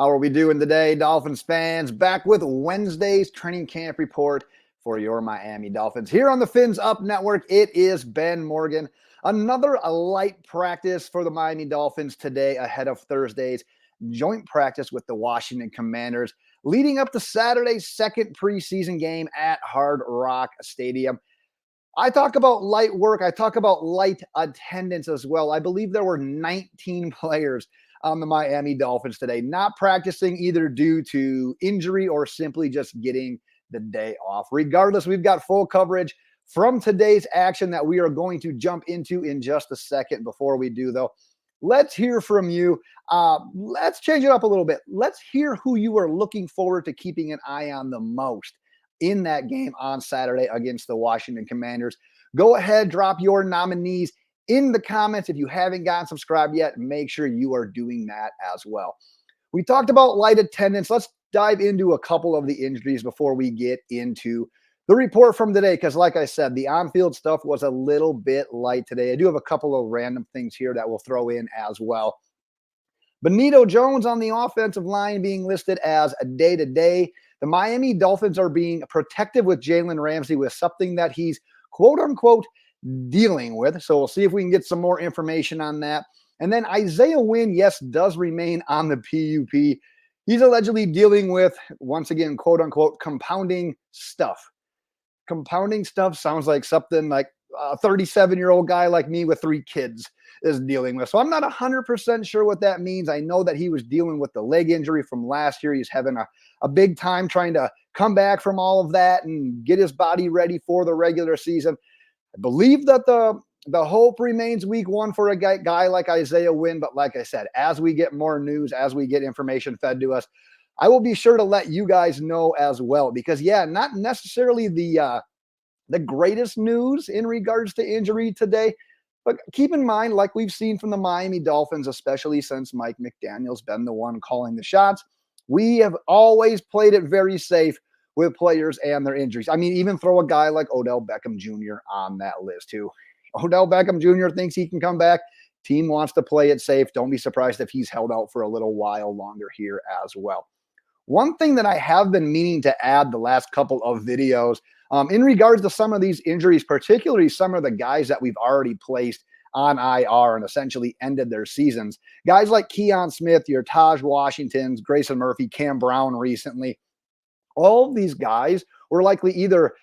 How are we doing today, Dolphins fans? Back with Wednesday's training camp report for your Miami Dolphins. Here on the Fins Up Network, it is Ben Morgan. Another light practice for the Miami Dolphins today ahead of Thursday's joint practice with the Washington Commanders, leading up to Saturday's second preseason game at Hard Rock Stadium. I talk about light work. I talk about light attendance as well. I believe there were 19 players on the Miami Dolphins today, not practicing either due to injury or simply just getting the day off. Regardless, we've got full coverage from today's action that we are going to jump into in just a second. Before we do, though, let's hear from you. Let's change it up a little bit. Let's hear who you are looking forward to keeping an eye on the most in that game on Saturday against the Washington Commanders. Go ahead, drop your nominees in the comments. If you haven't gotten subscribed yet, make sure you are doing that as well. We talked about light attendance. Let's dive into a couple of the injuries before we get into the report from today, because like I said, the on-field stuff was a little bit light today. I do have a couple of random things here that we'll throw in as well. Benito Jones on the offensive line being listed as a day-to-day. The Miami Dolphins are being protective with Jalen Ramsey with something that he's quote-unquote dealing with. So we'll see if we can get some more information on that. And then Isaiah Wynn, yes, does remain on the PUP. He's allegedly dealing with, once again, quote-unquote, compounding stuff. Compounding stuff sounds like something like a 37-year-old guy like me with 3 kids is dealing with. So I'm not 100% sure what that means. I know that he was dealing with the leg injury from last year. He's having a big time trying to come back from all of that and get his body ready for the regular season. I believe that the hope remains week 1 for a guy like Isaiah Wynn. But like I said, as we get more news, as we get information fed to us, I will be sure to let you guys know as well. Because, yeah, not necessarily the greatest news in regards to injury today. But keep in mind, like we've seen from the Miami Dolphins, especially since Mike McDaniel's been the one calling the shots, we have always played it very safe with players and their injuries. I mean, even throw a guy like Odell Beckham Jr. on that list too. Odell Beckham Jr. thinks he can come back. Team wants to play it safe. Don't be surprised if he's held out for a little while longer here as well. One thing that I have been meaning to add the last couple of videos in regards to some of these injuries, particularly some of the guys that we've already placed on IR and essentially ended their seasons. Guys like Keon Smith, your Taj Washingtons, Grayson Murphy, Cam Brown recently. All of these guys were likely either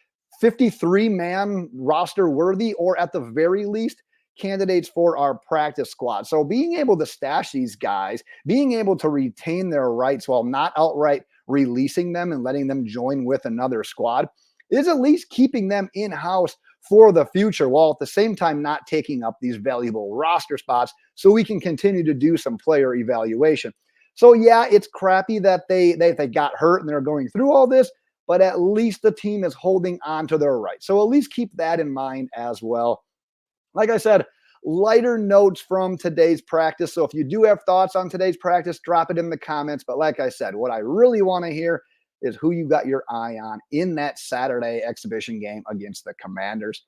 53-man roster worthy or at the very least candidates for our practice squad. So being able to stash these guys, being able to retain their rights while not outright releasing them and letting them join with another squad is at least keeping them in-house for the future, while at the same time not taking up these valuable roster spots so we can continue to do some player evaluation. So yeah, it's crappy that they got hurt and they're going through all this, but at least the team is holding on to their rights. So at least keep that in mind as well. Like I said, lighter notes from today's practice. So if you do have thoughts on today's practice, drop it in the comments. But like I said, what I really want to hear is who you got your eye on in that Saturday exhibition game against the Commanders.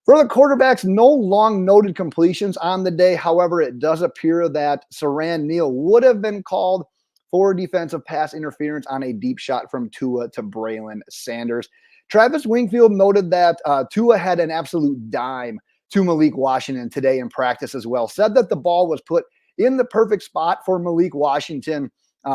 For the quarterbacks, no long noted completions on the day. However, it does appear that Saran Neal would have been called for defensive pass interference on a deep shot from Tua to Braylon Sanders. Travis Wingfield noted that Tua had an absolute dime to Malik Washington today in practice as well. Said that the ball was put in the perfect spot for Malik Washington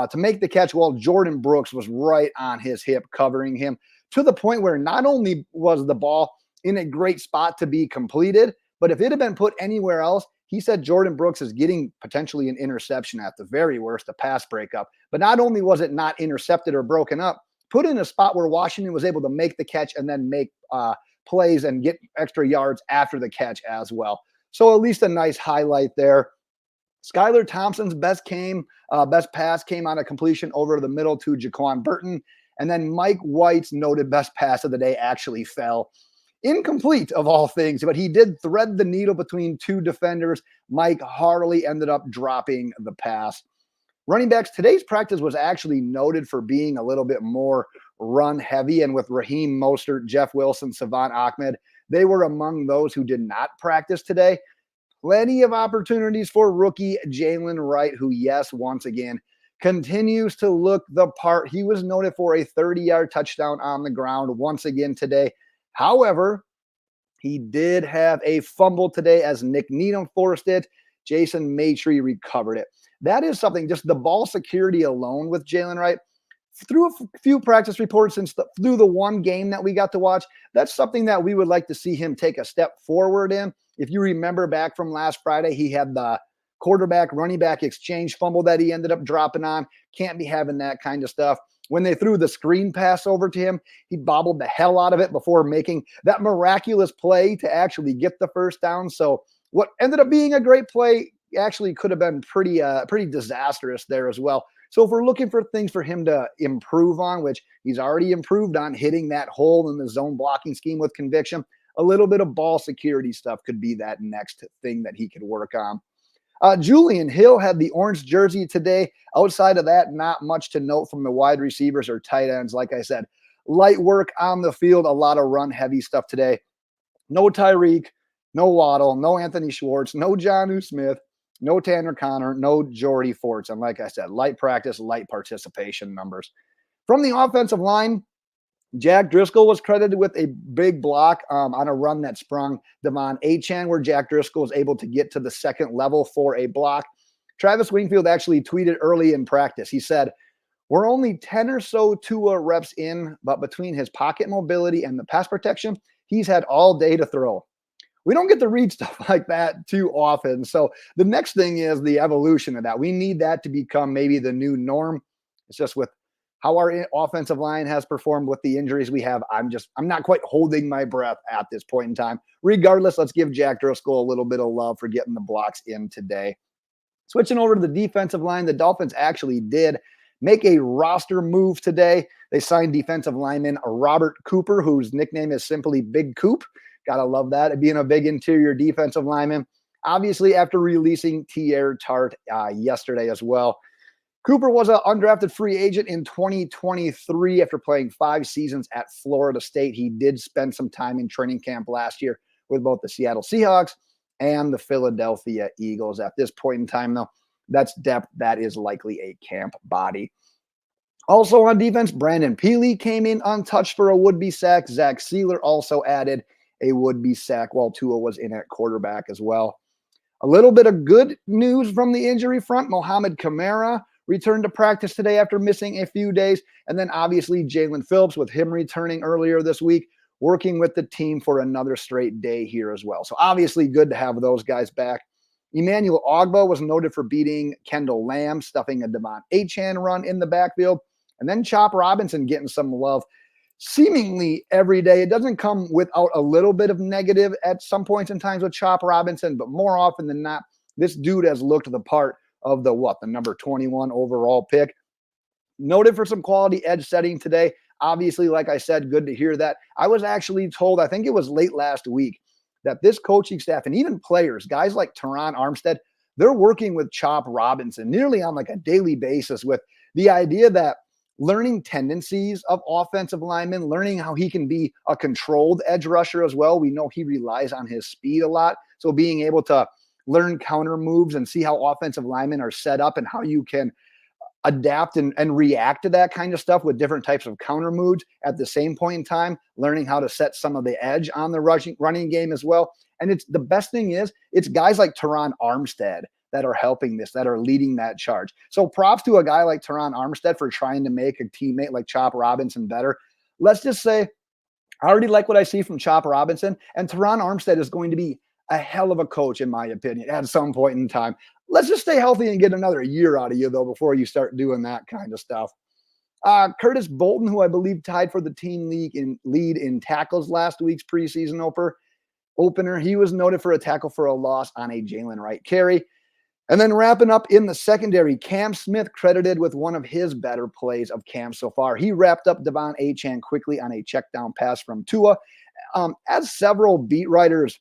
to make the catch while Jordan Brooks was right on his hip covering him, to the point where not only was the ball in a great spot to be completed, but if it had been put anywhere else, he said Jordan Brooks is getting potentially an interception at the very worst, a pass breakup. But not only was it not intercepted or broken up, put in a spot where Washington was able to make the catch and then make plays and get extra yards after the catch as well. So at least a nice highlight there. Skylar Thompson's best pass came on a completion over the middle to Jaquan Burton. And then Mike White's noted best pass of the day actually fell incomplete of all things, but he did thread the needle between 2 defenders. Mike Harley ended up dropping the pass. Running backs, today's practice was actually noted for being a little bit more run heavy. And with Raheem Mostert, Jeff Wilson, Savant Ahmed, they were among those who did not practice today. Plenty of opportunities for rookie Jaylen Wright, who, yes, once again, continues to look the part. He was noted for a 30-yard touchdown on the ground once again today. However, he did have a fumble today as Nick Needham forced it. Jason Maitre recovered it. That is something, just the ball security alone with Jaylen Wright. Through a few practice reports through the one game that we got to watch, that's something that we would like to see him take a step forward in. If you remember back from last Friday, he had the quarterback running back exchange fumble that he ended up dropping on. Can't be having that kind of stuff. When they threw the screen pass over to him, he bobbled the hell out of it before making that miraculous play to actually get the first down. So what ended up being a great play actually could have been pretty disastrous there as well. So if we're looking for things for him to improve on, which he's already improved on, hitting that hole in the zone blocking scheme with conviction, a little bit of ball security stuff could be that next thing that he could work on. Julian Hill had the orange jersey today. Outside of that, not much to note from the wide receivers or tight ends. Like I said, light work on the field, a lot of run-heavy stuff today. No Tyreek, no Waddle, no Anthony Schwartz, no Jonnu Smith, no Tanner Connor, no Jody Fortson. Like I said, light practice, light participation numbers. From the offensive line, Jack Driscoll was credited with a big block on a run that sprung Devon Achane, where Jack Driscoll was able to get to the second level for a block. Travis Wingfield actually tweeted early in practice. He said, "We're only 10 or so Tua reps in, but between his pocket mobility and the pass protection, he's had all day to throw." We don't get to read stuff like that too often. So the next thing is the evolution of that. We need that to become maybe the new norm. It's just with how our offensive line has performed with the injuries we have. I'm not quite holding my breath at this point in time. Regardless, let's give Jack Driscoll a little bit of love for getting the blocks in today. Switching over to the defensive line, the Dolphins actually did make a roster move today. They signed defensive lineman Robert Cooper, whose nickname is simply Big Coop. Gotta love that, being a big interior defensive lineman. Obviously, after releasing Teair Tart yesterday as well. Cooper was an undrafted free agent in 2023 after playing 5 seasons at Florida State. He did spend some time in training camp last year with both the Seattle Seahawks and the Philadelphia Eagles. At this point in time, though, that's depth. That is likely a camp body. Also on defense, Brandon Peely came in untouched for a would-be sack. Zach Sealer also added a would-be sack while Tua was in at quarterback as well. A little bit of good news from the injury front. Mohamed Kamara returned to practice today after missing a few days. And then obviously Jalen Phillips, with him returning earlier this week, working with the team for another straight day here as well. So obviously good to have those guys back. Emmanuel Ogbah was noted for beating Kendall Lamb, stuffing a Devon Achane run in the backfield. And then Chop Robinson getting some love seemingly every day. It doesn't come without a little bit of negative at some points in times with Chop Robinson, but more often than not, this dude has looked the part of the number 21 overall pick. Noted for some quality edge setting today. Obviously, like I said, good to hear that. I was actually told, I think it was late last week, that this coaching staff and even players, guys like Teron Armstead, they're working with Chop Robinson nearly on like a daily basis with the idea that learning tendencies of offensive linemen, learning how he can be a controlled edge rusher as well. We know he relies on his speed a lot. So being able to learn counter moves and see how offensive linemen are set up and how you can adapt and react to that kind of stuff with different types of counter moves at the same point in time, learning how to set some of the edge on the running game as well. And it's the best thing is it's guys like Teron Armstead that are helping this, that are leading that charge. So props to a guy like Teron Armstead for trying to make a teammate like Chop Robinson better. Let's just say I already like what I see from Chop Robinson, and Teron Armstead is going to be a hell of a coach, in my opinion, at some point in time. Let's just stay healthy and get another year out of you, though, before you start doing that kind of stuff. Curtis Bolton, who I believe tied for the team lead in tackles last week's preseason opener, he was noted for a tackle for a loss on a Jaylen Wright carry. And then wrapping up in the secondary, Cam Smith credited with one of his better plays of camp so far. He wrapped up Devon Achane quickly on a check down pass from Tua. As several beat writers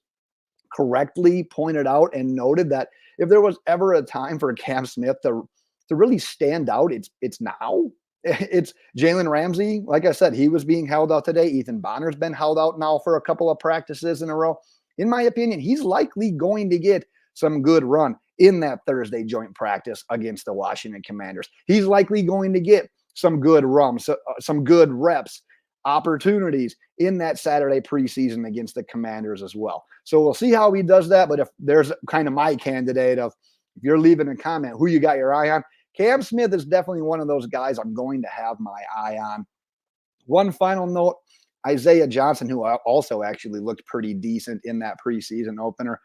correctly pointed out and noted, that if there was ever a time for Cam Smith to really stand out, it's now. It's Jalen Ramsey. Like I said, he was being held out today. Ethan Bonner's been held out now for a couple of practices in a row. In my opinion, he's likely going to get some good run. in that Thursday joint practice against the Washington Commanders. He's likely going to get some good some good reps, opportunities in that Saturday preseason against the Commanders as well. So we'll see how he does that. But if there's kind of my candidate of, if you're leaving a comment, who you got your eye on, Cam Smith is definitely one of those guys I'm going to have my eye on. One final note, Isaiah Johnson, who also actually looked pretty decent in that preseason opener,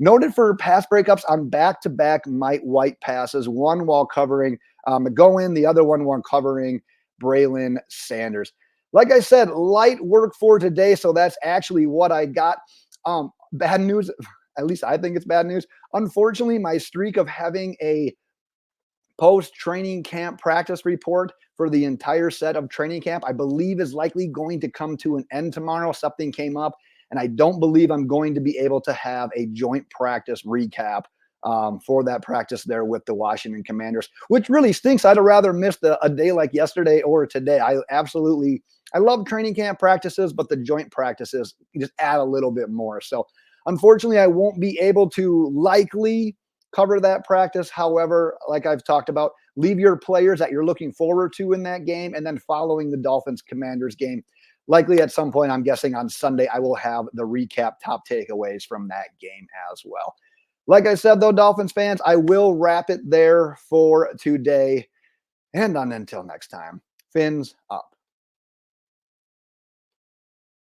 noted for pass breakups on back-to-back Mike White passes, one while covering McGowan, the other one while covering Braylon Sanders. Like I said, light work for today, so that's actually what I got. Bad news, at least I think it's bad news. Unfortunately, my streak of having a post-training camp practice report for the entire set of training camp, I believe is likely going to come to an end tomorrow. Something came up, and I don't believe I'm going to be able to have a joint practice recap for that practice there with the Washington Commanders, which really stinks. I'd have rather missed a day like yesterday or today. I love training camp practices, but the joint practices just add a little bit more. So unfortunately, I won't be able to likely cover that practice. However, like I've talked about, leave your players that you're looking forward to in that game, and then following the Dolphins Commanders game, likely at some point, I'm guessing on Sunday, I will have the recap top takeaways from that game as well. Like I said, though, Dolphins fans, I will wrap it there for today. And until next time, fins up.